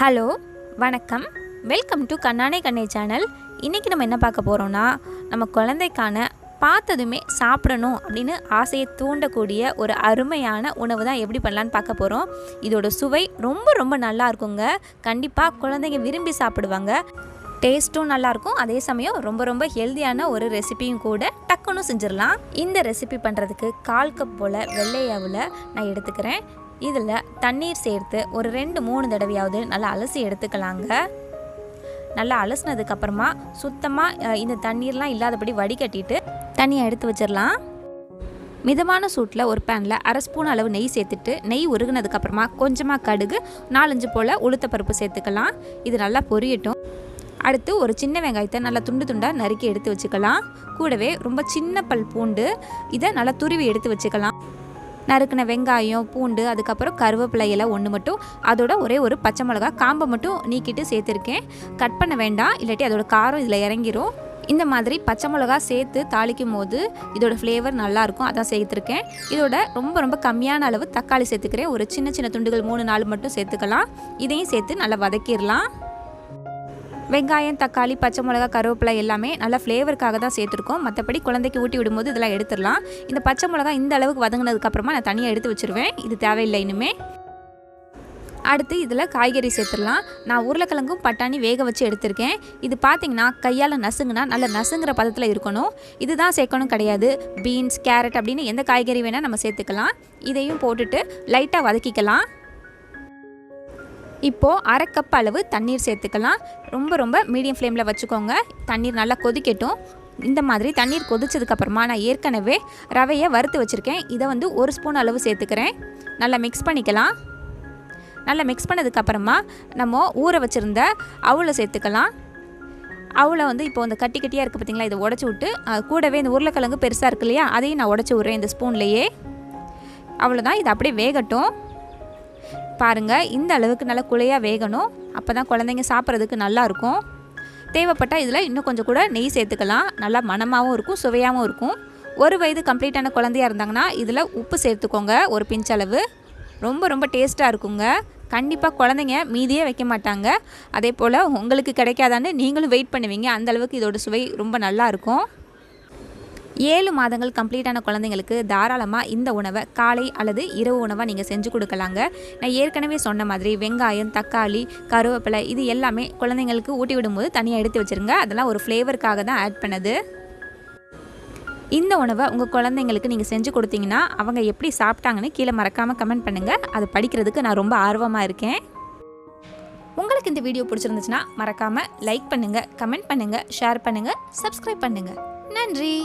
Hello வணக்கம், welcome to Kannana கண்ணே channel. இன்றைக்கி நம்ம என்ன பார்க்க போகிறோன்னா, நம்ம குழந்தைக்கான பார்த்ததுமே சாப்பிடணும் அப்படின்னு ஆசையை தூண்டக்கூடிய ஒரு அருமையான உணவு தான் எப்படி பண்ணலான்னு பார்க்க போகிறோம். இதோட சுவை ரொம்ப ரொம்ப நல்லா இருக்குங்க. கண்டிப்பாக குழந்தைங்க விரும்பி சாப்பிடுவாங்க. டேஸ்ட்டும் நல்லாயிருக்கும், அதே சமயம் ரொம்ப ரொம்ப ஹெல்த்தியான ஒரு ரெசிபியும் கூட. டக்குன்னு செஞ்சிடலாம். இந்த ரெசிபி பண்ணுறதுக்கு 1/4 கப் போல் வெள்ளை அவலை நான் எடுத்துக்கிறேன். இதில் தண்ணீர் சேர்த்து ஒரு 2-3 தடவையாவது நல்லா அலசி எடுத்துக்கலாங்க. நல்லா அலசினதுக்கப்புறமா சுத்தமாக இந்த தண்ணீர்லாம் இல்லாதபடி வடிகட்டிட்டு தண்ணியை எடுத்து வச்சிடலாம். மிதமான சூட்டில் ஒரு பேனில் 1/2 ஸ்பூன் அளவு நெய் சேர்த்துட்டு, நெய் உருகுனதுக்கப்புறமா கொஞ்சமாக கடுகு, 4-5 போல் உளுத்தப்பருப்பு சேர்த்துக்கலாம். இது நல்லா பொரியட்டும். அடுத்து ஒரு சின்ன வெங்காயத்தை நல்லா துண்டு துண்டாக நறுக்கி எடுத்து வச்சுக்கலாம். கூடவே ரொம்ப சின்ன பல் பூண்டு, இதை நல்லா துருவி எடுத்து வச்சுக்கலாம். நறுக்கின வெங்காயம், பூண்டு, அதுக்கப்புறம் கருவேப்பிலை இலை 1 மட்டும், அதோட ஒரே ஒரு பச்சை மிளகா காம்பை மட்டும் நீக்கிட்டு சேர்த்துருக்கேன். கட் பண்ண வேண்டாம், இல்லாட்டி அதோட காரம் இதில் இறங்கிரும். இந்த மாதிரி பச்சை மிளகா சேர்த்து தாளிக்கும் போது இதோட ஃப்ளேவர் நல்லாயிருக்கும், அதான் சேர்த்துருக்கேன். இதோட ரொம்ப ரொம்ப கம்மியான அளவு தக்காளி சேர்த்துக்கிறேன். ஒரு சின்ன சின்ன துண்டுகள் 3-4 மட்டும் சேர்த்துக்கலாம். இதையும் சேர்த்து நல்லா வதக்கிடலாம். வெங்காயம், தக்காளி, பச்சை மிளகா, கருவேப்பிலை எல்லாமே நல்லா ஃப்ளேவருக்காக தான் சேர்த்துருக்கோம். மற்றபடி குழந்தைக்கு ஊட்டி விடும்போது இதெல்லாம் எடுத்துடலாம். இந்த பச்சை மிளகா இந்த அளவுக்கு வதங்கினதுக்கப்புறமா நான் தனியாக எடுத்து வச்சுருவேன். இது தேவையில்லை இனிமே. அடுத்து இதில் காய்கறி சேர்த்துடலாம். நான் உருளைக்கிழங்கும் பட்டாணி வேக வச்சு எடுத்திருக்கேன். இது பார்த்திங்கன்னா கையால் நசுங்குனா நல்ல நசுங்குற பதத்தில் இருக்கணும். இதுதான் சேர்க்கணும் கிடையாது. பீன்ஸ், கேரட் அப்படின்னு எந்த காய்கறி வேணால் நம்ம சேர்த்துக்கலாம். இதையும் போட்டுட்டு லைட்டாக வதக்கிக்கலாம். இப்போது 1/2 கப் அளவு தண்ணீர் சேர்த்துக்கலாம். ரொம்ப ரொம்ப மீடியம் ஃப்ளேமில் வச்சுக்கோங்க. தண்ணீர் நல்லா கொதிக்கட்டும். இந்த மாதிரி தண்ணீர் கொதிச்சதுக்கப்புறமா நான் ஏற்கனவே ரவையை வறுத்து வச்சுருக்கேன். இதை 1 ஸ்பூன் அளவு சேர்த்துக்கிறேன். நல்லா மிக்ஸ் பண்ணிக்கலாம். நல்லா மிக்ஸ் பண்ணதுக்கப்புறமா நம்ம ஊற வச்சுருந்த அவலை சேர்த்துக்கலாம். அவலை இப்போ இந்த கட்டி கட்டியாக இருக்குது பார்த்திங்களா, இதை உடச்சி விட்டு கூடவே இந்த உருளைக்கிழங்கு பெருசாக இருக்கு இல்லையா, அதையும் நான் உடச்சி விட்றேன் இந்த ஸ்பூன்லேயே. அவ்வளோதான், இது அப்படியே வேகட்டும். பாருங்கள், இந்த அளவுக்கு நல்லா குழையாக வேகணும். அப்போ தான் குழந்தைங்க சாப்பிட்றதுக்கு நல்லாயிருக்கும். தேவைப்பட்டால் இதில் இன்னும் கொஞ்சம் கூட நெய் சேர்த்துக்கலாம். நல்லா மணமாகவும் இருக்கும், சுவையாகவும் இருக்கும். 1 வயது கம்ப்ளீட்டான குழந்தையாக இருந்தாங்கன்னா இதில் உப்பு சேர்த்துக்கோங்க, ஒரு பிஞ்ச் அளவு. ரொம்ப ரொம்ப டேஸ்ட்டாக இருக்குங்க. கண்டிப்பாக குழந்தைங்க மீதியே வைக்க மாட்டாங்க. அதே போல் உங்களுக்கு கிடைக்காதான்னு நீங்களும் வெயிட் பண்ணுவீங்க. அந்தளவுக்கு இதோட சுவை ரொம்ப நல்லாயிருக்கும். 7 மாதங்கள் கம்ப்ளீட்டான குழந்தைங்களுக்கு தாராளமாக இந்த உணவை காலை அல்லது இரவு உணவாக நீங்கள் செஞ்சு கொடுக்கலாங்க. நான் ஏற்கனவே சொன்ன மாதிரி வெங்காயம், தக்காளி, கருவேப்பிலை இது எல்லாமே குழந்தைங்களுக்கு ஊட்டி விடும்போது தனியாக எடுத்து வச்சுருங்க. அதெல்லாம் ஒரு ஃப்ளேவருக்காக தான் ஆட் பண்ணது. இந்த உணவை உங்கள் குழந்தைங்களுக்கு நீங்கள் செஞ்சு கொடுத்தீங்கன்னா அவங்க எப்படி சாப்பிட்டாங்கன்னு கீழே மறக்காமல் கமெண்ட் பண்ணுங்கள். அது படிக்கிறதுக்கு நான் ரொம்ப ஆர்வமாக இருக்கேன். உங்களுக்கு இந்த வீடியோ பிடிச்சிருந்துச்சுன்னா மறக்காமல் லைக் பண்ணுங்கள், கமெண்ட் பண்ணுங்கள், ஷேர் பண்ணுங்கள், சப்ஸ்கிரைப் பண்ணுங்கள். நன்றி.